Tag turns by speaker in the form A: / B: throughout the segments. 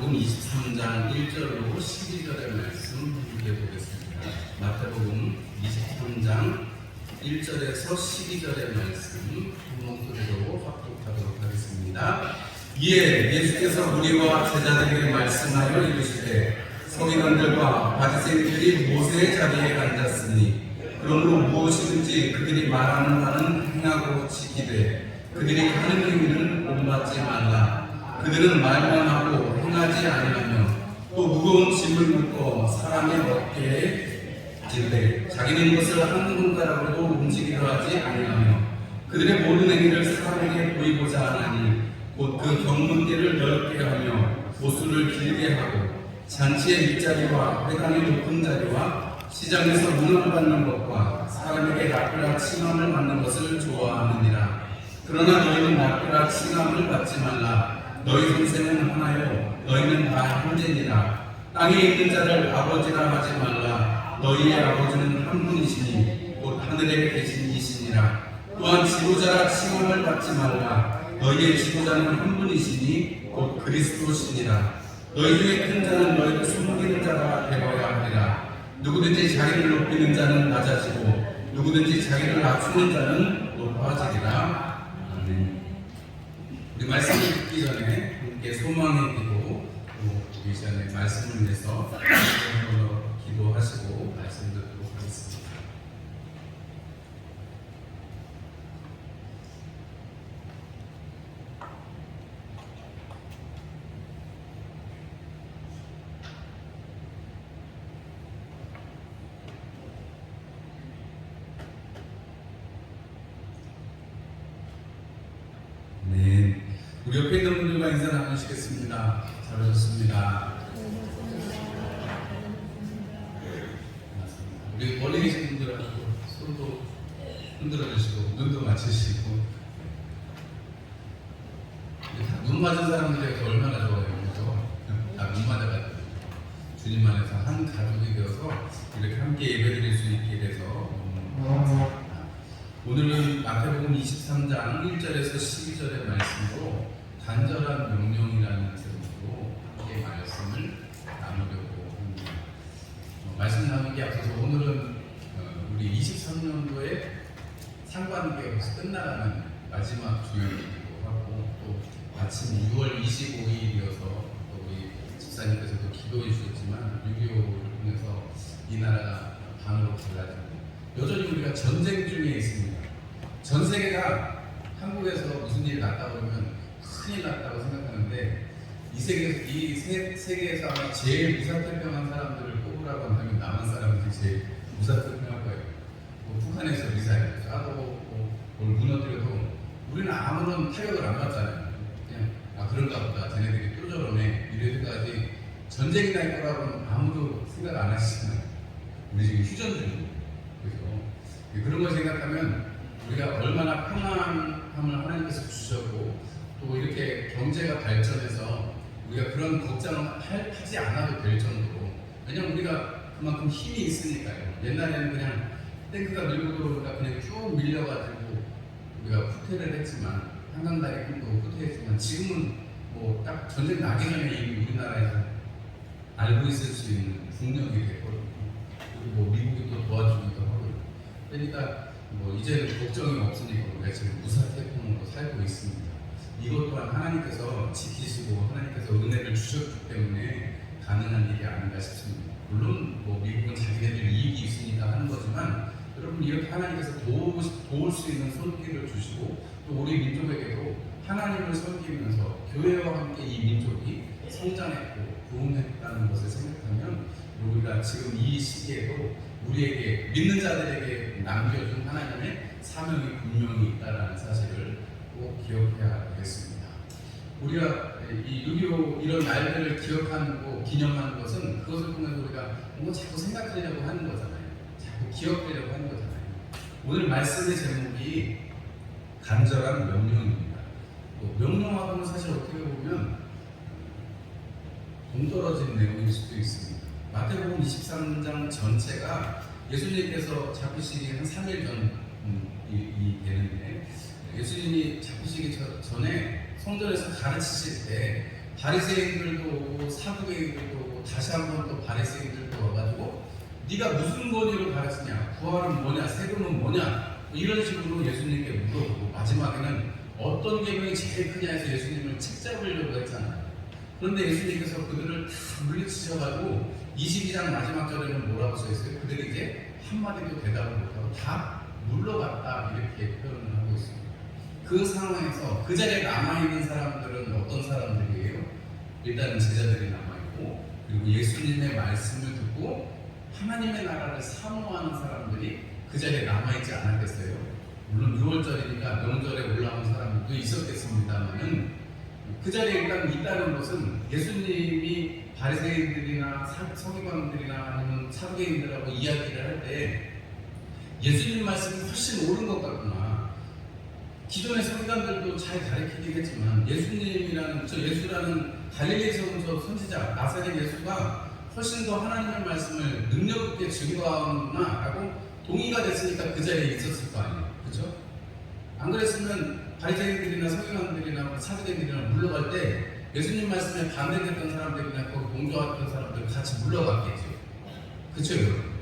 A: 마태복음 23장 1절로 12절의 말씀 읽어보겠습니다. 마태복음 23장 1절에서 12절의 말씀 한 목소리로 합독하도록 하겠습니다. 이에 예수께서 무리와 제자들에게 말씀하여 이르시되 서기관들과 바리새인들이 모세의 자리에 앉았으니 그러므로 무엇이든지 그들이 말하는 바는 행하고 지키되 그들이 하는 행위는 본받지 말라. 그들은 말만 하고 행하지 아니하며 또 무거운 짐을 묶어 사람의 어깨에 질되 자기는 이것을 하는 건가라고도 움직이려 하지 아니하며 그들의 모든 행위를 사람에게 보이고자 하나니 곧 그 경문계를 넓게 하며 보수를 길게 하고 잔치의 윗자리와 회당의 높은 자리와 시장에서 문을 받는 것과 사람에게 낙비라 칭함을 받는 것을 좋아하느니라. 그러나 너희는 낙비라 칭함을 받지 말라. 너희 선생은 하나요 너희는 다 형제니라. 땅에 있는 자를 아버지라 하지 말라. 너희의 아버지는 한 분이시니 곧 하늘에 계신 이시니라. 또한 지도자라 칭함을 받지 말라. 너희의 지도자는 한 분이시니 곧 그리스도시니라. 너희 중에 큰 자는 너희를 숨기는 자가 되어야 하리라. 누구든지 자기를 높이는 자는 낮아지고 누구든지 자기를 낮추는 자는 높아지리라. 아멘. 우리 말씀 듣기 전에 함께 소망의 기도 이 시간에 말씀을 위해서 기도하시고 말씀 듣도록 하겠습니다. 네, 우리 옆에 있는 분들과 인사 나누시겠습니다. 잘 오셨습니다. 우리 멀리 계신 분들하고 손도 흔들어 주시고 눈도 맞추시고 눈 맞은 사람들이 얼마나 좋아요. 그렇죠? 다 눈 맞아가지고 주님 안에서 한 가족이 되어서 이렇게 함께 예배드릴 수 있게 돼서 너무 감사합니다. 오늘은 마태복음 23장 1절에서 12절의 말씀으로 간절한 명령이라는 제목으로 함께 말씀을 나누려고 합니다. 말씀 나누기 앞서서 오늘은 우리 23년도에 상반기가 벌써 끝나가는 마지막 주일이기도 하고 또 마침 6월 25일이어서 또 우리 집사님께서도 기도해 주셨지만 6.25를 통해서 이 나라가 반으로 갈라지고 여전히 우리가 전쟁 중에 있습니다. 전 세계가 한국에서 무슨 일이 났다 그러면 큰일 났다고 생각하는데 이 세계에서 아마 제일 무사태평한 사람들을 뽑으라고 한다면 남한 사람들이 제일 무사태평할 거예요. 뭐 북한에서 미사일을 쏴도 뭘 무너뜨려도 우리는 아무런 타격을 안 받잖아요. 그냥 그런가 보다 쟤네들이 또 저러네 이래서까지 전쟁이 날 거라고는 아무도 생각 안 하시잖아요. 우리 지금 휴전 중이에요. 그래서 그런 걸 생각하면 우리가 얼마나 평안함을 하나님께서 주셨고 또 이렇게 경제가 발전해서 우리가 그런 걱정을 하지 않아도 될 정도로 왜냐면 우리가 그만큼 힘이 있으니까요. 옛날에는 그냥 탱크가 밀고 들어오니까 그냥 쭉 밀려가지고 우리가 후퇴를 했지만 한강다리 힘도 후퇴했지만 지금은 뭐 딱 전쟁 나기 전에 이미 우리나라에서 알고 있을 수 있는 국력이 됐거든요. 그리고 뭐 미국이 또 도와주기도 하고 그러니까 뭐 이제는 걱정이 없으니까 우리가 지금 무사태평으로 살고 있습니다. 이것 또한 하나님께서 지키시고 하나님께서 은혜를 주셨기 때문에 가능한 일이 아닌가 싶습니다. 물론 뭐 미국은 자기네들 이익이 있으니까 하는 거지만 여러분 이렇게 하나님께서 도울 수 있는 손길을 주시고 또 우리 민족에게도 하나님을 섬기면서 교회와 함께 이 민족이 성장했고 부흥했다는 것을 생각하면 우리가 지금 이 시기에도 우리에게 믿는 자들에게 남겨준 하나님의 사명이 분명히 있다는 사실을 꼭 기억해야 되겠습니다. 우리가 이 6.25 이런 날들을 기억하고 기념하는 것은 그것을 통해서 우리가 뭔가 자꾸 생각하려고 하는 거잖아요. 자꾸 기억하려고 하는 거잖아요. 오늘 말씀의 제목이 간절한 명령입니다. 명령하고는 사실 어떻게 보면 동떨어진 내용일 수도 있습니다. 마태복음 23장 전체가 예수님께서 잡히시기 한 3일 전이 되는데 예수님이 잡히시기 전에 성전에서 가르치실 때 바리새인들도 오고 사두개인들도 오고 다시 한번 또 바리새인들도 와가지고 네가 무슨 권위로 가르치냐, 부활은 뭐냐, 세금은 뭐냐, 이런 식으로 예수님께 물어보고 마지막에는 어떤 계명이 제일 크냐 해서 예수님을 책잡으려고 했잖아요. 그런데 예수님께서 그들을 다 물리치셔가지고 22장 마지막 절에는 뭐라고 써있어요? 그들이 이제 한마디도 대답을 못하고 다 물러갔다, 이렇게 표현을 하고 있습니다. 그 상황에서 그 자리에 남아있는 사람들은 어떤 사람들이에요? 일단은 제자들이 남아있고, 그리고 예수님의 말씀을 듣고 하나님의 나라를 사모하는 사람들이 그 자리에 남아있지 않았겠어요? 물론 6월절이니까 명절에 올라온 사람들도 있었겠습니다만은 그 자리에 일단 있다는 것은 예수님이 바리새인들이나 서기관들이나 아니면 사두개인들하고 이야기를 할 때 예수님 말씀이 훨씬 옳은 것 같구나. 기존의 서기관들도 잘 가르치긴 했지만 예수라는 갈릴리에서 온 저 선지자 나사렛 예수가 훨씬 더 하나님의 말씀을 능력 있게 증거하는구나 라고 동의가 됐으니까 그 자리에 있었을 거 아니에요. 그렇죠? 안 그랬으면 바리새인들이나 서기관들이나 사두개인들이나 물러갈 때 예수님 말씀에 반대됐던 사람들이나 거기 동조했던 사람들 같이 물러갔겠죠. 그렇죠, 여러분?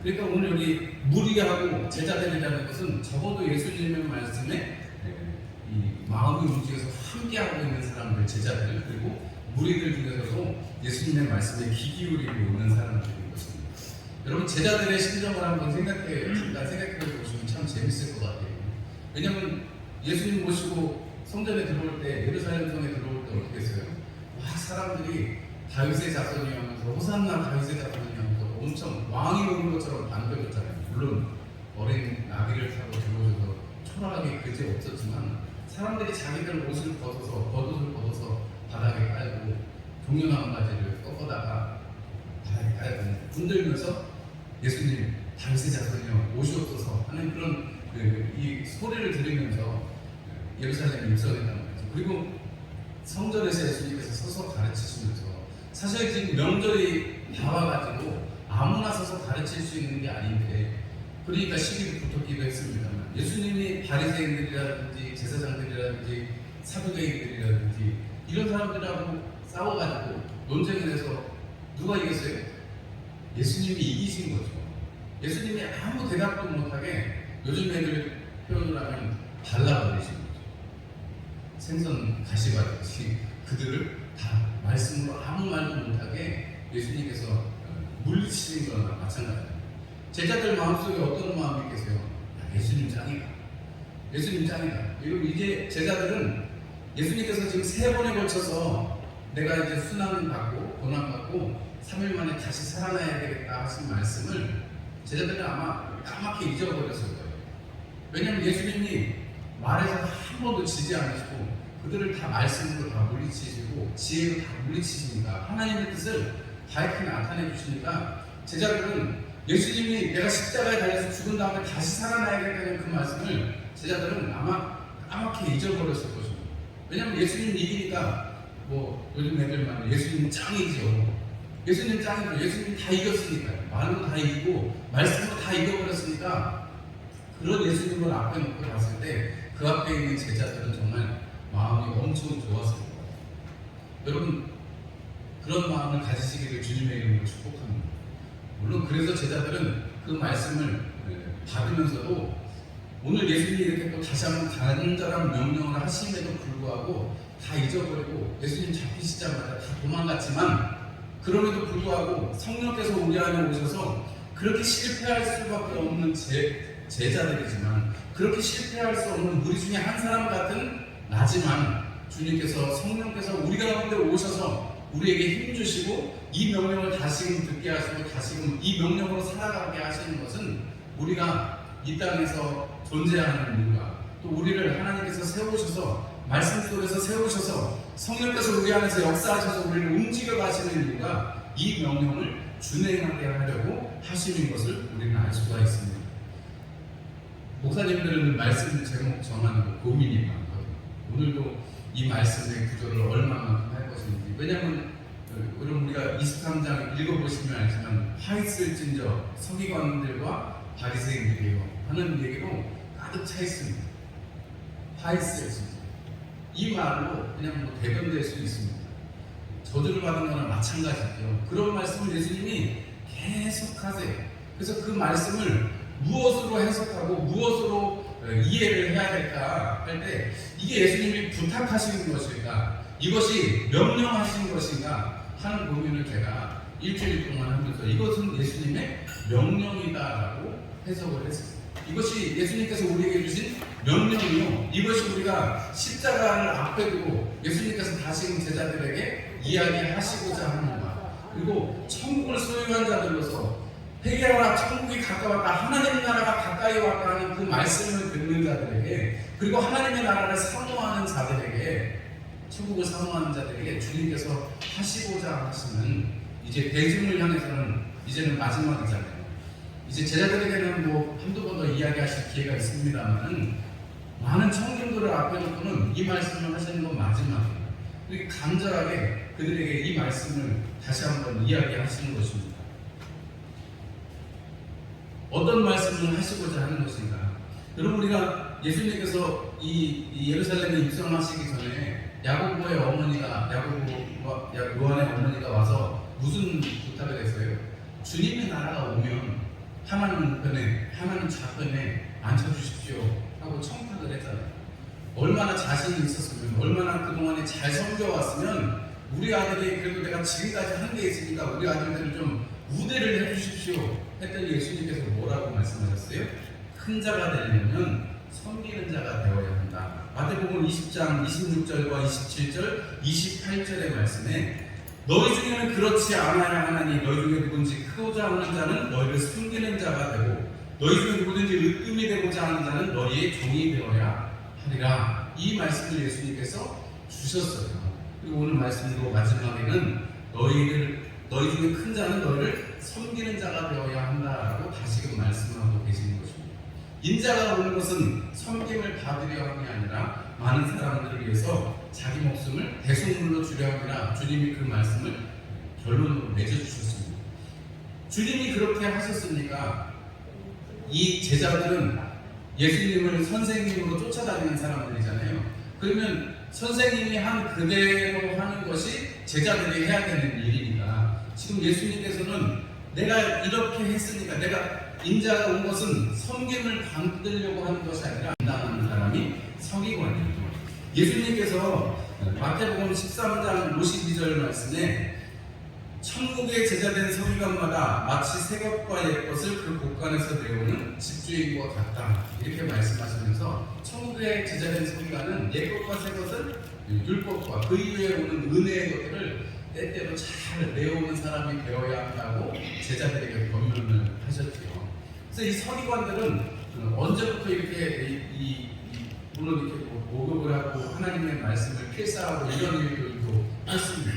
A: 그러니까 오늘 여기 무리하고 제자들이라는 것은 적어도 예수님의 말씀에 이 마음이 움직여서 함께하고 있는 사람들, 제자들, 그리고 무리들 중에서도 예수님의 말씀에 귀 기울이고 있는 사람들인 것입니다. 여러분, 제자들의 심정을 한번 잠깐 생각해 보시면 참 재밌을 것 같아요. 왜냐하면 예수님 모시고 성전에 들어올 때, 예루살렘 성에 들어올 때 어떻게 했어요? 막 사람들이 다윗의 자손이 하면서 호산나 다윗의 자손이 하면서 엄청 왕이 오는 것처럼 반겨줬잖아요. 물론 어린 나귀를 타고 들어오셔서 초라하게 그지 없었지만 사람들이 자기들 겉옷을 벗어서 바닥에 깔고 종려나무 가지를 꺾어다가 바닥에 깔고 흔들면서 예수님 다윗의 자손이여 오시옵소서 하는 그런 이 소리를 들으면서 예루살렘에 입성했단 말이죠. 그리고 성전에서 예수님께서 서서 가르치시면서 사실 지금 명절이 다 와가지고 아무나 서서 가르칠 수 있는 게 아닌데, 그러니까 시기도 붙었기도 했습니다만 예수님이 바리새인들이라든지 제사장들이라든지 사두개인들이라든지 이런 사람들하고 싸워가지고 논쟁을 해서 누가 이겼어요? 예수님이 이기신 거죠. 예수님이 아무 대답도 못하게 요즘 애들 표현을 하면 발라버리신 거죠. 생선 가시밭이 그들을 다 말씀으로 아무 말도 못하게 예수님께서 물리치신 거나 마찬가지입니다. 제자들 마음속에 어떤 마음이 있겠어요? 예수님 짱이다. 예수님 짱이다. 그리고 이제 제자들은 예수님께서 지금 3번에 걸쳐서 내가 이제 순환을 받고 고난받고 3일 만에 다시 살아나야 되겠다 하신 말씀을 제자들은 아마 까맣게 잊어버렸을 거예요. 왜냐하면 예수님이 말에서 한 번도 지지 않으시고 그들을 다 말씀으로 다 물리치시고 지혜로 다 물리치시니까 하나님의 뜻을 밝게 나타내 주시니까 제자들은 예수님이 내가 십자가에 달려서 죽은 다음에 다시 살아나야겠다는 그 말씀을 제자들은 아마 까맣게 잊어버렸을 것입니다. 왜냐하면 예수님 이기니까 뭐 요즘 애들 말로 예수님 짱이죠. 예수님 짱이죠. 예수님 다 이겼으니까요. 말로 다 이기고 말씀으로 다 이겨버렸으니까 그런 예수님을 앞에 놓고 봤을 때 그 앞에 있는 제자들은 정말 마음이 엄청 좋았을 거예요. 여러분, 그런 마음을 가지시기를 주님의 이름으로 축복합니다. 물론 그래서 제자들은 그 말씀을 받으면서도 오늘 예수님이 이렇게 또 다시 한번 간절한 명령을 하심에도 불구하고 다 잊어버리고 예수님 잡히시자마자 다 도망갔지만 그럼에도 불구하고 성령께서 우리 안에 오셔서 그렇게 실패할 수밖에 없는 제자들이지만 그렇게 실패할 수 없는 우리 중에 한 사람 같은 나지만 주님께서 성령께서 우리 가운데 오셔서 우리에게 힘 주시고 이 명령을 다시금 듣게 하시고 다시금 이 명령으로 살아가게 하시는 것은 우리가 이 땅에서 존재하는 이유가 또 우리를 하나님께서 세우셔서 말씀 속에서 세우셔서 성령께서 우리 안에서 역사하셔서 우리를 움직여 가시는 이유가 이 명령을 준행하게 하려고 하시는 것을 우리는 알 수가 있습니다. 목사님들은 말씀 제목 정하는 거 고민이 많거든요. 오늘도 이 말씀의 구조를 얼마만큼 할 것인지. 왜냐하면 여러분 우리가 23장 읽어보시면 알지만 화 있을진저 서기관들과 바리새인들이요 하는 얘기로 가득 차 있습니다. 화 있을진저 이 말로 그냥 뭐 대변될 수 있습니다. 저주를 받은 거나 마찬가지죠. 그런 말씀을 예수님이 계속 하세요. 그래서 그 말씀을 무엇으로 해석하고 무엇으로 이해를 해야 될까 할 때 이게 예수님이 부탁하시는 것일까, 이것이 명령하신 것인가 하는 고민을 제가 일주일 동안 하면서 이것은 예수님의 명령이다라고 해석을 했어요. 이것이 예수님께서 우리에게 주신 명령이요, 이것이 우리가 십자가를 앞에 두고 예수님께서 다시금 제자들에게 이야기하시고자 하는 것, 그리고 천국을 소유한 자들로서 회개하라 천국이 가까웠다, 하나님의 나라가 가까이 왔다 하는 그 말씀을 듣는 자들에게, 그리고 하나님의 나라를 사모하는 자들에게, 천국을 사모하는 자들에게 주님께서 하시고자 하시는, 이제 대중을 향해서는 이제는 마지막이잖아요. 이제 제자들에게는 뭐 한두 번 더 이야기하실 기회가 있습니다만 많은 청중들을 앞에 놓고는 이 말씀을 하시는 건 마지막이에요. 이렇게 간절하게 그들에게 이 말씀을 다시 한번 이야기하시는 것입니다. 어떤 말씀을 하시고자 하는 것인가? 여러분, 우리가 예수님께서 이 예루살렘에 입성하시기 전에 야고보의 어머니가, 야고보와 요한의 어머니가 와서 무슨 부탁을 했어요? 주님의 나라가 오면 하나는 우편에 하나는 좌편에 앉혀주십시오 하고 청탁을 했잖아요. 얼마나 자신이 있었으면, 얼마나 그동안에 잘 섬겨왔으면 우리 아들이, 그래도 내가 지금까지 한 게 있으니까 우리 아들들을 좀 우대를 해주십시오 했더니 예수님께서 뭐라고 말씀하셨어요? 큰 자가 되려면 섬기는 자가 되어야 한다. 마태복음 20장 26절과 27절 28절의 말씀에 너희 중에는 그렇지 않아야 하나니 너희 중에 누군지 크고자 하는 자는 너희를 섬기는 자가 되고 너희 중에 누구든지 으뜸이 되고자 하는 자는 너희의 종이 되어야 하리라. 이 말씀을 예수님께서 주셨어요. 그리고 오늘 말씀으로 마지막에는 너희 중에 큰 자는 너희를 섬기는 자가 되어야 한다라고 다시금 말씀하고 계시는 것입니다. 인자가 오는 것은 섬김을 받으려 함이 아니라 많은 사람들을 위해서 자기 목숨을 대속물로 주려 함이라 주님이 그 말씀을 결론으로 맺어주셨습니다. 주님이 그렇게 하셨으니까 이 제자들은 예수님을 선생님으로 쫓아다니는 사람들이잖아요. 그러면 선생님이 한 그대로 하는 것이 제자들이 해야 되는 일이니까 지금 예수님께서는 내가 이렇게 했으니까, 내가 인자가 온 것은 섬김을 받으려고 하는 것이 아니라 당하는 사람이 서기관이에요. 예수님께서 마태복음 13장 52절 말씀에 천국의 제자된 서기관마다 마치 새 것과 옛 것을 그 곳간에서 내오는 집주인과 같다 이렇게 말씀하시면서 천국의 제자된 서기관은 옛 것과 새 것을 율법과 그 이후에 오는 은혜의 것들을 때때로 잘 내오는 사람이 되어야 한다고 제자들에게 권면을 하셨죠. 그래서 이 서기관들은 언제부터 이렇게 물론 이렇게 목욕을 하고 하나님의 말씀을 필사하고 이런 일들도 했습니다.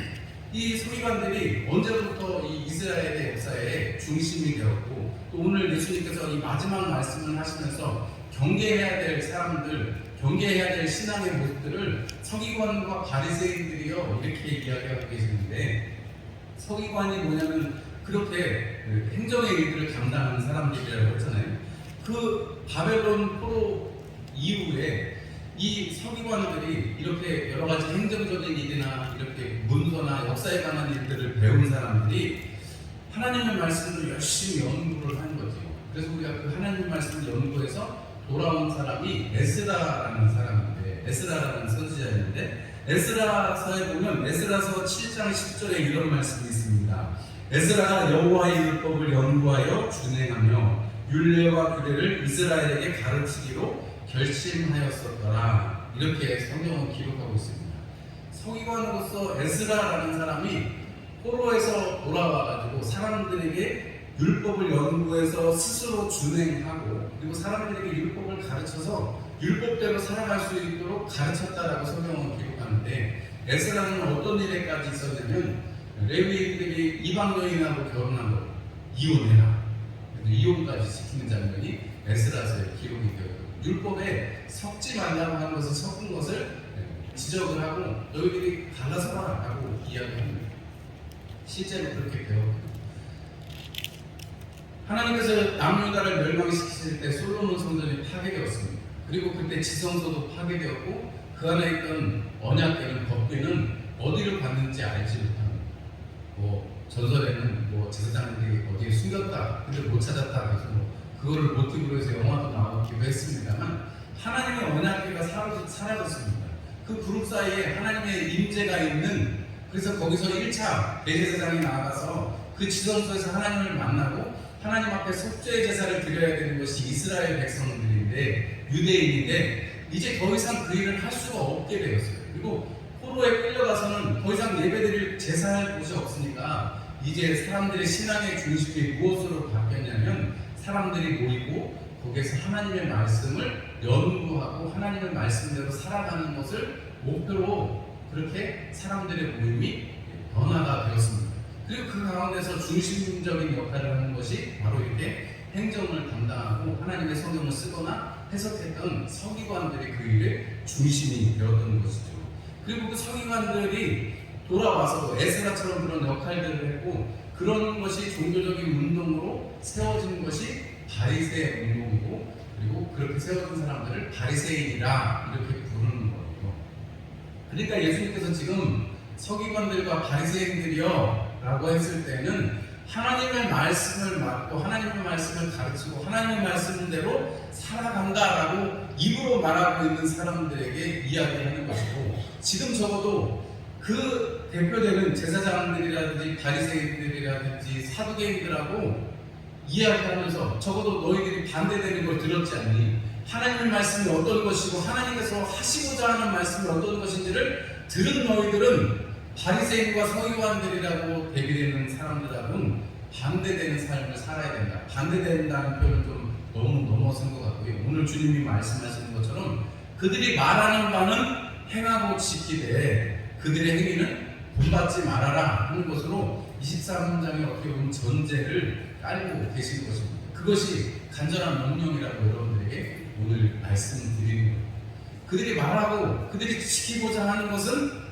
A: 이 서기관들이 언제부터 이 이스라엘의 역사의 중심이 되었고, 또 오늘 예수님께서 이 마지막 말씀을 하시면서 경계해야 될 사람들, 경계해야 될 신앙의 모습들을 서기관과 바리새인들이요 이렇게 이야기하고 계시는데, 서기관이 뭐냐면 그렇게 행정의 일들을 감당하는 사람들이라고 했잖아요. 그 바벨론 포로 이후에 이 서기관들이 이렇게 여러 가지 행정적인 일이나 이렇게 문서나 역사에 관한 일들을 배운 사람들이 하나님의 말씀을 열심히 연구를 하는 거죠. 그래서 우리가 그 하나님의 말씀을 연구해서 돌아온 사람이 에스라라는 사람인데, 에스라라는 선지자인데, 에스라서에 보면 에스라서 7장 10절에 이런 말씀이 있습니다. 에스라가 여호와의 율법을 연구하여 준행하며 율례와 규례를 이스라엘에게 가르치기로 결심하였었더라. 이렇게 성경은 기록하고 있습니다. 서기관으로서 에스라라는 사람이 포로에서 돌아와가지고 사람들에게 율법을 연구해서 스스로 준행하고, 그리고 사람들에게 율법을 가르쳐서 율법대로 살아갈 수 있도록 가르쳤다라고 성경은 기록하는데, 에스라는 어떤 일에까지 있었냐면 레위인들이 이방 여인하고 결혼한 거 이혼해라, 이혼까지 시키는 장면이 에스라서에 기록이 되어요. 율법에 섞지 말라고 하는 것을 섞은 것을 지적을 하고 너희들이 갈라서라 라고 이야기합니다. 실제로 그렇게 되었고, 하나님께서 남유다를 멸망시키실 때 솔로몬 성전이 파괴되었습니다. 그리고 그때 지성소도 파괴되었고 그 안에 있던 언약궤는 법궤는 어디를 갔는지 알지 못하는, 뭐 전설에는 뭐 제사장들이 어디에 숨겼다 근데 못 찾았다 그래서 뭐 그거를 모티브로 해서 영화도 나오기도 했습니다만, 하나님의 언약궤가 사라졌습니다. 그 그룹 사이에 하나님의 임재가 있는, 그래서 거기서 1차 대제사장이 나가서 그 지성소에서 하나님을 만나고 하나님 앞에 속죄의 제사를 드려야 되는 것이 이스라엘 백성들인데, 유대인인데 이제 더 이상 그 일을 할 수가 없게 되었어요. 그리고 포로에 끌려가서는 더 이상 예배드릴 제사할 곳이 없으니까 이제 사람들의 신앙의 중심이 무엇으로 바뀌었냐면, 사람들이 모이고 거기에서 하나님의 말씀을 연구하고 하나님의 말씀대로 살아가는 것을 목표로 그렇게 사람들의 모임이 변화가 되었습니다. 그리고 그 가운데서 중심적인 역할을 하는 것이 바로 이렇게 행정을 담당하고 하나님의 성경을 쓰거나 해석했던 서기관들이 그 일의 중심이 되었던 것이죠. 그리고 그 서기관들이 돌아와서 에스라처럼 그런 역할들을 했고, 그런 것이 종교적인 운동으로 세워진 것이 바리새 운동이고, 그리고 그렇게 세워진 사람들을 바리새인이라 이렇게 부르는 거예요. 그러니까 예수님께서 지금 서기관들과 바리새인들이여 라고 했을 때는 하나님의 말씀을 맡고 하나님의 말씀을 가르치고 하나님의 말씀대로 살아간다라고 입으로 말하고 있는 사람들에게 이야기하는 것이고, 지금 적어도 그 대표되는 제사장들이라든지 바리새인들이라든지 사두개인들하고 이야기하면서 적어도 너희들이 반대되는 걸 들었지 않니? 하나님의 말씀이 어떤 것이고 하나님께서 하시고자 하는 말씀이 어떤 것인지를 들은 너희들은 바리새인과 서기관들이라고 대비되는 사람들하고는 반대되는 삶을 살아야 된다. 반대된다는 표현은 좀 너무 넘어선 것 같고요. 오늘 주님이 말씀하시는 것처럼 그들이 말하는 바는 행하고 지키되 그들의 행위는 본받지 말아라 하는 것으로 23장에 어떻게 보면 전제를 깔고 계신 것입니다. 그것이 간절한 명령이라고 여러분들에게 오늘 말씀드리는 거예요. 그들이 말하고 그들이 지키고자 하는 것은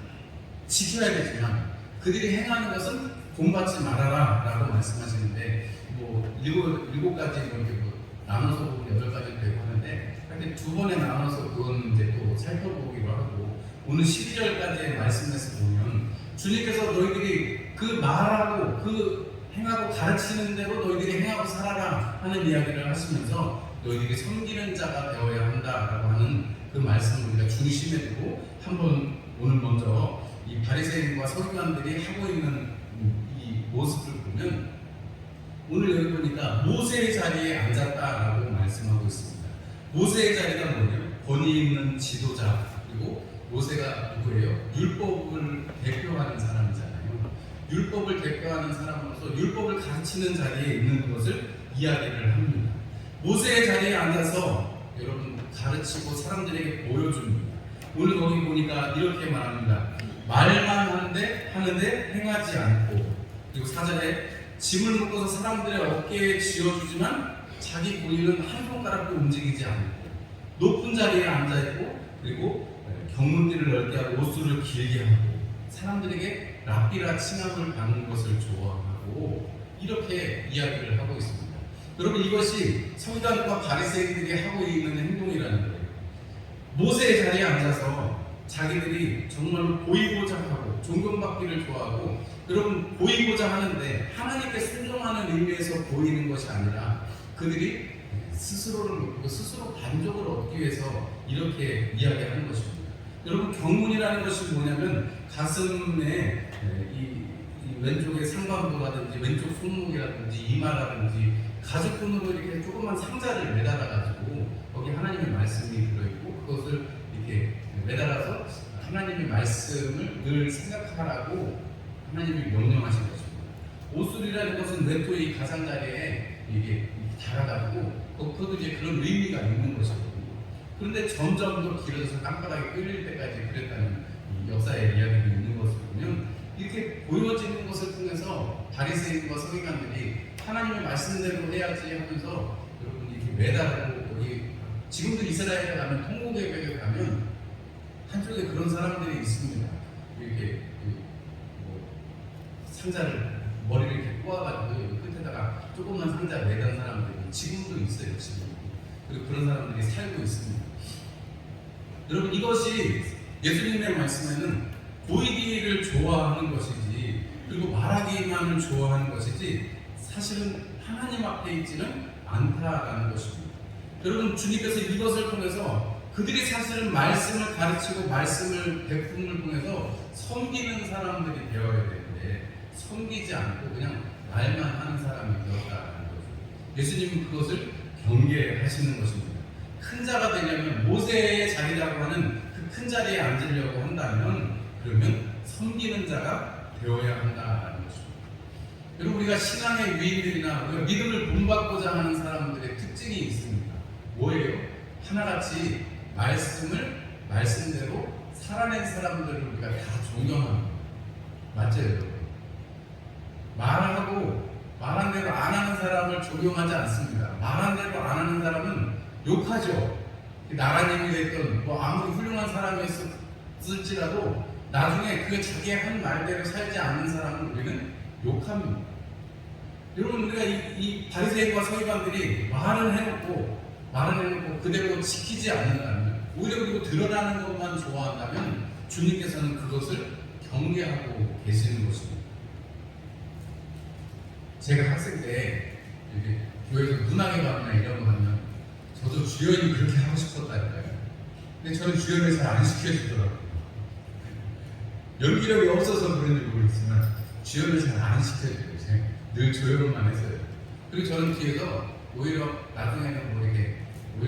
A: 지켜야 되지만 그들이 행하는 것은 본받지 말아라 라고 말씀하시는데, 뭐 일곱 가지 이렇게 뭐 나눠서 보면 8가지 되고 하는데, 이렇게 두 번에 나눠서 그건 이제 또 살펴보기로 하고, 오늘 12절까지의 말씀에서 보면 주님께서 너희들이 그 말하고 그 행하고 가르치는 대로 너희들이 행하고 살아라 하는 이야기를 하시면서 너희들이 섬기는 자가 되어야 한다라고 하는 그 말씀을 우리가 중심에 두고 한번 오늘 먼저 이 바리새인과 서기관들이 하고 있는 이 모습을 보면, 오늘 여기 보니까 모세의 자리에 앉았다라고 말씀하고 있습니다. 모세의 자리가 뭐냐면 권위 있는 지도자, 그리고 모세가 누구예요? 율법을 대표하는 사람이잖아요. 율법을 대표하는 사람으로서 율법을 가르치는 자리에 있는 것을 이야기를 합니다. 모세의 자리에 앉아서 여러분 가르치고 사람들에게 보여줍니다. 오늘 거기 보니까 이렇게 말합니다. 말만 하는데 행하지 않고, 그리고 4절에 짐을 묶어서 사람들의 어깨에 쥐어주지만 자기 본인은 한 손가락도 움직이지 않고, 높은 자리에 앉아있고, 그리고 경문띠를 넓게 하고 옷수를 길게 하고 사람들에게 랍비라 칭함을 받는 것을 좋아하고, 이렇게 이야기를 하고 있습니다. 여러분, 이것이 서기관과 바리새인들이 하고 있는 행동이라는 거예요. 모세의 자리에 앉아서 자기들이 정말로 보이고자 하고 존경받기를 좋아하고, 여러분 보이고자 하는데 하나님께 순종하는 의미에서 보이는 것이 아니라 그들이 스스로를 높이고 스스로 만족을 얻기 위해서 이렇게 이야기하는 것입니다. 여러분, 경문이라는 것이 뭐냐면 가슴에 이 왼쪽에 상반부라든지 왼쪽 손목이라든지 이마라든지 가죽끈으로 이렇게 조그만 상자를 매달아가지고 거기 하나님의 말씀이 들어있고 그것을 이렇게 매달아서 하나님의 말씀을 늘 생각하라고 하나님이 명령하신 것입니다. 옷술이라는 것은 외토의 가장자리에 이게 달아가지고 그것도 이제 그런 의미가 있는 것이거든요. 그런데 점점 더 길어져서 땅바닥에 끌릴 때까지 그랬다는 역사의 이야기가 있는 것을 보면, 이렇게 보여지는 것을 통해서 바리새인과 서기관들이 하나님의 말씀대로 해야지 하면서 여러분 이렇게 매달고, 여기 지금도 이스라엘에 가면 통곡예배에 가면 한쪽에 그런 사람들이 있습니다. 이렇게 상자를 머리를 이렇게 꼬아가지고 여기 끝에다가 조그만 상자 매단 사람들이 지금도 있어요. 지금. 그리고 그런 사람들이 살고 있습니다. 여러분, 이것이 예수님의 말씀에는 보이기를 좋아하는 것이지, 그리고 말하기만을 좋아하는 것이지 사실은 하나님 앞에 있지는 않다라는 것입니다. 여러분, 주님께서 이것을 통해서 그들이 사실은 말씀을 가르치고 말씀을 베품을 통해서 섬기는 사람들이 되어야 되는데 섬기지 않고 그냥 말만 하는 사람이 되었다는 거죠. 예수님은 그것을 경계하시는 것입니다. 큰 자가 되려면 모세의 자리라고 하는 그 큰 자리에 앉으려고 한다면 그러면 섬기는 자가 되어야 한다는 것입니다. 여러분, 우리가 신앙의 위인들이나 우리가 믿음을 본받고자 하는 사람들의 특징이 있습니다. 뭐예요? 하나같이 말씀을 말씀대로 살아낸 사람들을 우리가 다 존경합니다. 맞죠, 여러분? 말한 대로 안 하는 사람을 존경하지 않습니다. 말한 대로 안 하는 사람은 욕하죠. 나라님이 됐던 아무리 훌륭한 사람이었을지라도 나중에 그 자기 한 말대로 살지 않는 사람을 우리는 욕합니다. 여러분, 우리가 이 바리새인과 서기관들이 말을 해놓고 그대로 지키지 않는다면, 오히려 그리고 드러나는 것만 좋아한다면 주님께서는 그것을 경계하고 계시는 것입니다. 제가 학생 때 이렇게 교회에서 문학의 밤이나 이런 거 하면 저도 주연이 그렇게 하고 싶었다니까요. 근데 저는 주연을 잘 안 시켜주더라고요. 연기력이 없어서 그런지 모르겠지만 주연을 잘 안 시켜줘요. 늘 조연만 했어요. 그리고 저는 뒤에서 오히려 나중에는 오히려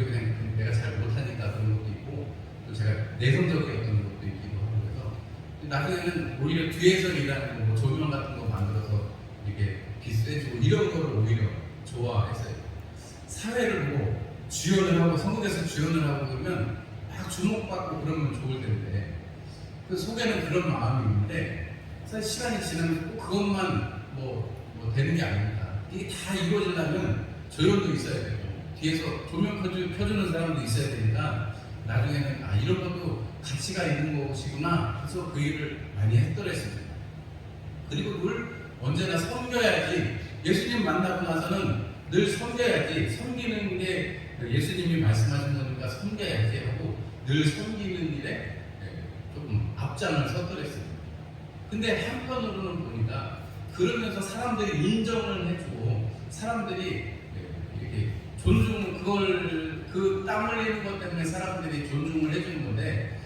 A: 그냥 내가 잘 못하니까 그런 것도 있고, 또 제가 내성적이었던 것도 있기도 하고, 그래서 나중에는 오히려 뒤에서 일하는 거, 조명 같은 거 만들어서 이렇게 비슷해지고 이런 거를 오히려 좋아했어요. 사회를 보고 주연을 하고 성국에서 주연을 하고 그러면 막 주목받고 그러면 좋을 텐데, 그 속에는 그런 마음이 있는데 사실 시간이 지나면서 꼭 그것만 되는 게 아닙니다. 이게 다 이루어지려면 조연도 있어야 되고 뒤에서 조명 켜주는 사람도 있어야 되니까 나중에는 이런 것도 가치가 있는 것이구나 해서 그 일을 많이 했더랬습니다. 그리고 늘 언제나 섬겨야지, 예수님 만나고 나서는 늘 섬겨야지, 섬기는 게 예수님이 말씀하신 거니까 섬겨야지 하고 늘 섬기는 일에 조금 앞장을 섰더랬습니다. 근데 한편으로는 보니까 그러면서 사람들이 인정을 해주고 사람들이 이렇게 존중, 그 땀 흘리는 것 때문에 사람들이 존중을 해주는 건데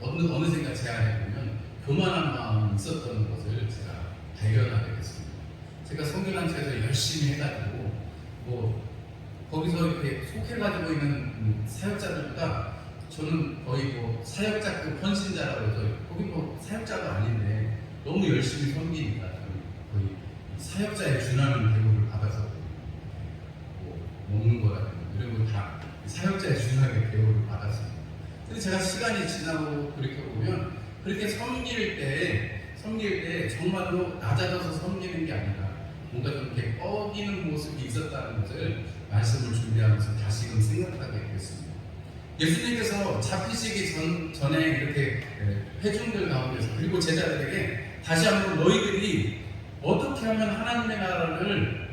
A: 어느샌가 제가 해보면 교만한 마음이 있었던 것을 제가 발견하게 됐습니다. 제가 성교단체에서 열심히 해가지고 거기서 이렇게 속해가지고 있는 사역자들보다 저는 거의 사역자급 헌신자라고 해서 거기 사역자도 아닌데 너무 열심히 섬기니까 거의 사역자에 준하는 대우를 받아서 먹는 거라든지 이런 거 다 사역자에 준하게 대우를 받았습니다. 근데 제가 시간이 지나고 그렇게 보면 그렇게 섬길 때 정말로 낮아져서 섬기는 게 아니라 뭔가 좀 이렇게 뻐기는 모습이 있었다는 것을 말씀을 준비하면서 다시금 생각하게 됐습니다. 예수님께서 잡히시기 전에 이렇게 회중들 가운데서 그리고 제자들에게 다시 한번 너희들이 어떻게 하면 하나님의 나라를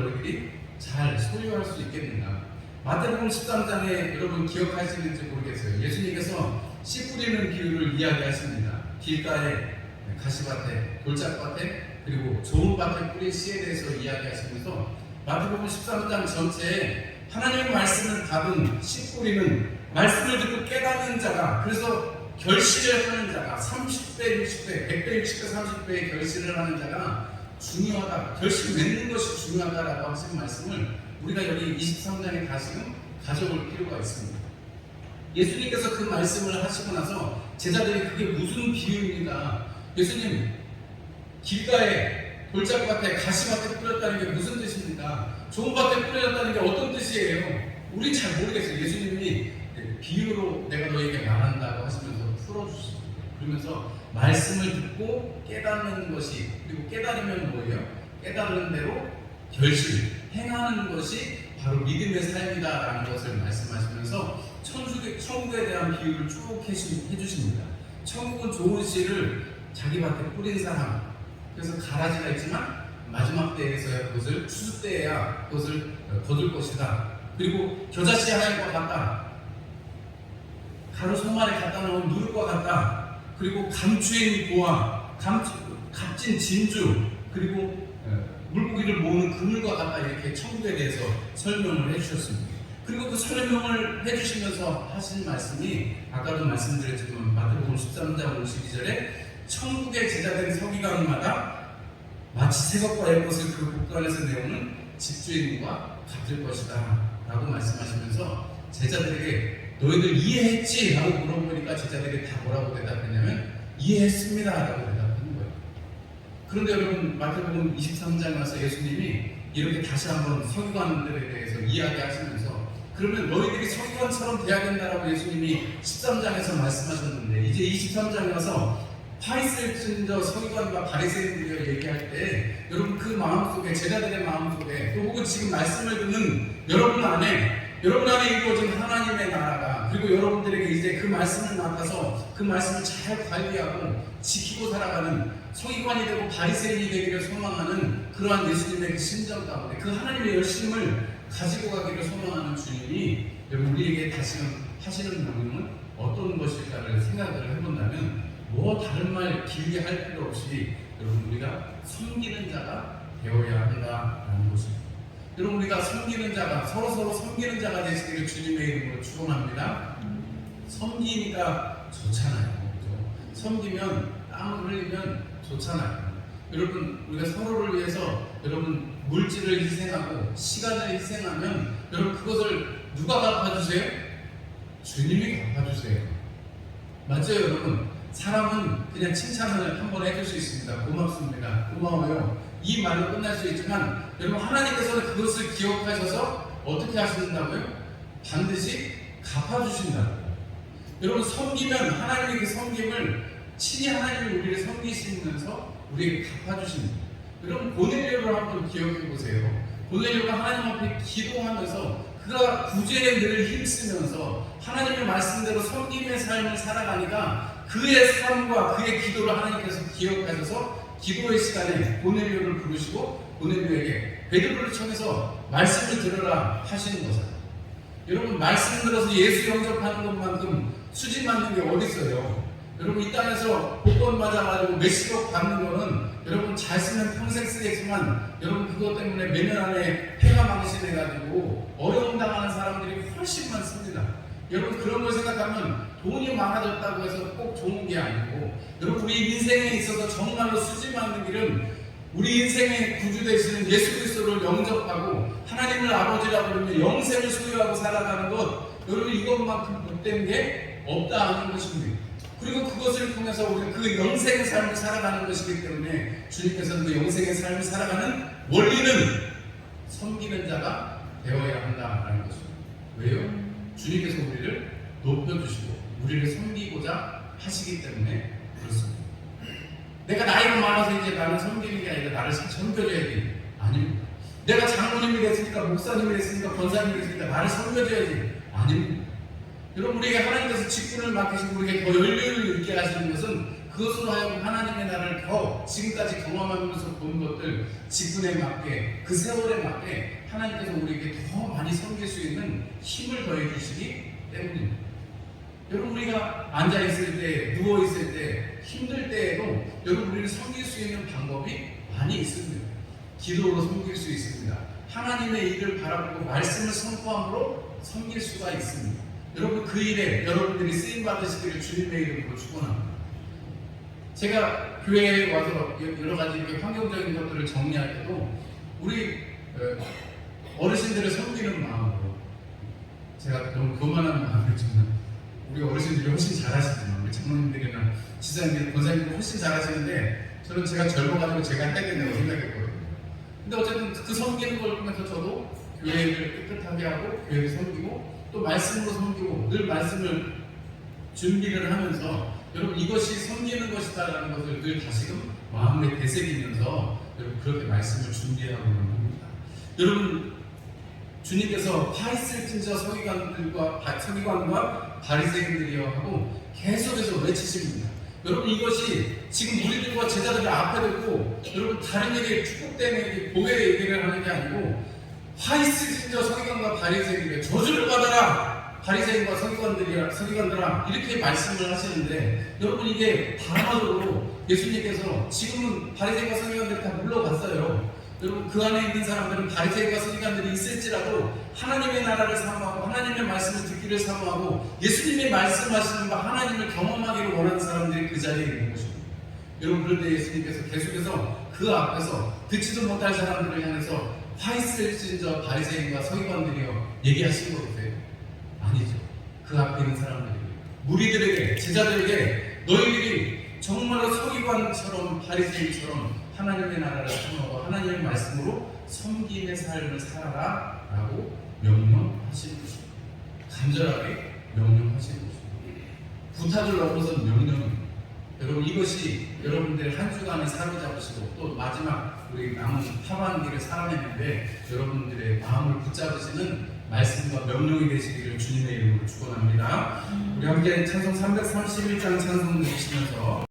A: 너희들이 잘 소유할 수 있겠는가? 마태복음 13장에 여러분 기억하시는지 모르겠어요. 예수님께서 씨 뿌리는 비유를 이야기하십니다. 길가에 가시밭에, 돌짝밭에, 그리고 좋은 밭에 뿌린 씨에 대해서 이야기하시면서 마태복음 13장 전체에 하나님의 말씀을 받은 씨 뿌리는 말씀을 듣고 깨닫는 자가, 그래서 결실을 하는 자가 30배, 60배, 100배, 60배, 30배의 결실을 하는 자가 중요하다, 결실 맺는 것이 중요하다라고 하신 말씀을 우리가 여기 23장에 다시금 가져올 필요가 있습니다. 예수님께서 그 말씀을 하시고 나서 제자들이 그게 무슨 비유입니다. 예수님, 길가에 돌짝밭에 가시밭에 뿌렸다는 게 무슨 뜻입니까? 좋은 밭에 뿌렸다는 게 어떤 뜻이에요? 우린 잘 모르겠어요. 예수님이 비유로 내가 너에게 말한다고 하시면서 풀어주시고, 그러면서 말씀을 듣고 깨닫는 것이, 그리고 깨달으면 뭐예요? 깨달은 대로 결실, 행하는 것이 바로 믿음의 삶이다라는 것을 말씀하시면서 천국에 대한 비유를 쭉 해주십니다. 천국은 좋은 씨를 자기 밭에 뿌린 사람, 그래서 가라지가 있지만 마지막 때에서야 그것을 추수 때에야 그것을 거둘 것이다. 그리고 겨자씨 하얀 것 같다, 가루 손만에 갖다 놓은 누룩과 같다. 그리고 감추인 보화, 값진 진주, 그리고 물고기를 모으는 그물과 같다, 이렇게 천국에 대해서 설명을 해주셨습니다. 그리고 그 설명을 해주시면서 하신 말씀이 아까도 말씀드렸지만 마태복음 13장 52절에 천국의 제자된 서기관마다 마치 새것과 옛것을 그 곳간에서 내오는 집주인과 같을 것이다 라고 말씀하시면서 제자들에게 너희들 이해했지? 라고 물어보니까 제자들이 다 뭐라고 대답했냐면 이해했습니다 라고 대답하는 거예요. 그런데 여러분, 마태복음 23장에 와서 예수님이 이렇게 다시 한번 서기관들에 대해서 이야기하시면서 그러면 너희들이 서기관처럼 돼야 된다라고 예수님이 13장에서 말씀하셨는데, 이제 23장에 와서 파리새인저 서기관과 바리새인들이 얘기할 때 여러분 그 마음속에, 제자들의 마음속에, 또 혹은 지금 말씀을 듣는 여러분 안에 이루어진 하나님의 나라가, 그리고 여러분들에게 이제 그 말씀을 맡아서 그 말씀을 잘 관리하고 지키고 살아가는 서기관이 되고 바리새인이 되기를 소망하는 그러한 예수님의 그 심정 가운데 그 하나님의 열심을 가지고 가기를 소망하는 주님이 여러분 우리에게 다시금 하시는 명령은 어떤 것일까를 생각을 해본다면 뭐 다른 말 길게 할 필요 없이 여러분 우리가 섬기는 자가 되어야 한다라는 것입니다. 여러분 우리가 섬기는 자가, 서로 섬기는 자가 되시기를 주님의 이름으로 축원합니다. 섬기니까 좋잖아요. 그렇죠? 섬기면 땀을 흘리면 좋잖아요. 여러분 우리가 서로를 위해서 여러분 물질을 희생하고 시간을 희생하면 여러분 그것을 누가 갚아주세요? 주님이 갚아주세요. 맞죠 여러분? 사람은 그냥 칭찬을 한번 해줄 수 있습니다. 고맙습니다. 고마워요. 이 말로 끝날 수 있지만 여러분 하나님께서는 그것을 기억하셔서 어떻게 하신다고요? 반드시 갚아주신다고요. 여러분 섬기면 하나님의 그 섬김을 친히 하나님이 우리를 섬기시면서 우리에게 갚아주십니다. 여러분 고넬료를 한번 기억해 보세요. 고넬료가 하나님 앞에 기도하면서 그가 구제에 늘 힘쓰면서 하나님의 말씀대로 섬김의 삶을 살아가니까 그의 삶과 그의 기도를 하나님께서 기억하셔서 기도의 시간에 고넬료를 부르시고 고넬료에게 베드로를 청해서 말씀을 들으라 하시는 것이에요. 여러분 말씀 들어서 예수 영접하는 것만큼 수직 맞는 게 어디 있어요? 여러분 이 땅에서 복권 맞아가지고 몇십억 받는 거는 여러분 잘 쓰면 평생 쓰겠지만 여러분 그것 때문에 몇 년 안에 폐가 망신해가지고 어려움 당하는 사람들이 훨씬 많습니다. 여러분 그런 걸 생각하면 돈이 많아졌다고 해서 꼭 좋은 게 아니고 여러분 우리 인생에 있어서 정말로 수지 맞는 길은 우리 인생의 구주 되시는 예수 그리스도를 영접하고 하나님을 아버지라고 부르며 영생을 소유하고 살아가는 것, 여러분 이것만큼 못된 게 없다 하는 것입니다. 그리고 그것을 통해서 우리가 그 영생의 삶을 살아가는 것이기 때문에 주님께서는 그 영생의 삶을 살아가는 원리는 섬기는 자가 되어야 한다라는 것입니다. 왜요? 주님께서 우리를 높여주시고 우리를 섬기고자 하시기 때문에 그렇습니다. 내가 나이가 많아서 이제 나는 섬기는 게 아니라 나를 섬겨줘야지. 아닙니다. 내가 장로님이 됐으니까, 목사님이 됐으니까, 권사님이 됐으니까 나를 섬겨줘야지. 아닙니다. 여러분 우리에게 하나님께서 직분을 맡기시고 우리에게 더 연륜을 있게 하시는 것은 그것으로 하여금 하나님의 나라를 더 지금까지 경험하면서 본 것들 직분에 맞게, 그 세월에 맞게 하나님께서 우리에게 더 많이 섬길 수 있는 힘을 더해 주시기 때문입니다. 여러분 우리가 앉아있을 때, 누워있을 때, 힘들 때에도 여러분 우리를 섬길 수 있는 방법이 많이 있습니다. 기도로 섬길 수 있습니다. 하나님의 일을 바라보고 말씀을 선포함으로 섬길 수가 있습니다. 여러분 그 일에 여러분들이 쓰임받으시기를 주님의 이름으로 축원합니다. 제가 교회에 와서 여러 가지 이렇게 환경적인 것들을 정리할 때도 우리 어르신들을 섬기는 마음으로, 제가 너무 교만한 마음을 주는, 우리 어르신들이 훨씬 잘하시지만 우리 장로님들이나 지사님들, 권사님들이 훨씬 잘하시는데 저는 제가 젊어가지고 제가 해야 된다고 생각했거든요. 근데 어쨌든 그 섬기는 걸 통해서 저도 교회를 깨끗하게 하고 교회를 섬기고 또 말씀으로 섬기고 늘 말씀을 준비를 하면서 여러분 이것이 섬기는 것이다라는 것을 늘 다시금 마음에 되새기면서 여러분 그렇게 말씀을 준비하고 합니다. 여러분 주님께서 파리새인저 서기관과 바리새인들이여 하고 계속해서 외치십니다. 여러분 이것이 지금 우리들과 제자들이 앞에 듣고 여러분 다른 얘기, 축복된 얘기, 복의 얘기를 하는 게 아니고 파리새인저 서기관과 바리새인들에게 저주를 받아라 바리새인과 서기관들아 이렇게 말씀을 하시는데, 여러분 이게 단어로 예수님께서 지금은 바리새인과 서기관들이 다 물러갔어요. 여러분 그 안에 있는 사람들은 바리새인과 서기관들이 있을지라도 하나님의 나라를 사모하고 하나님의 말씀을 듣기를 사모하고 예수님이 말씀하시는 바 하나님을 경험하기를 원하는 사람들이 그 자리에 있는 것입니다. 여러분 그런데 예수님께서 계속해서 그 앞에서 듣지도 못할 사람들을 향해서 화 있을진저 바리새인과 서기관들이여 얘기하신 거세요? 아니죠. 그 앞에 있는 사람들에게, 무리들에게, 제자들에게 너희들이 정말로 서기관처럼 바리새인처럼 하나님의 나라를 사모하고 하나님의 말씀으로 섬김의 삶을 살아라 라고 명령하시는 것입니다. 간절하게 명령하시는 것입니다. 부탁을 넘어선 명령입니다. 여러분 이것이 여러분들 한 주간을 사로잡으시고 또 마지막 우리 남은 하반기를 살아내는데 여러분들의 마음을 붙잡으시는 말씀과 명령이 되시기를 주님의 이름으로 축원합니다. 우리 함께 찬송 331장 찬송 드리시면서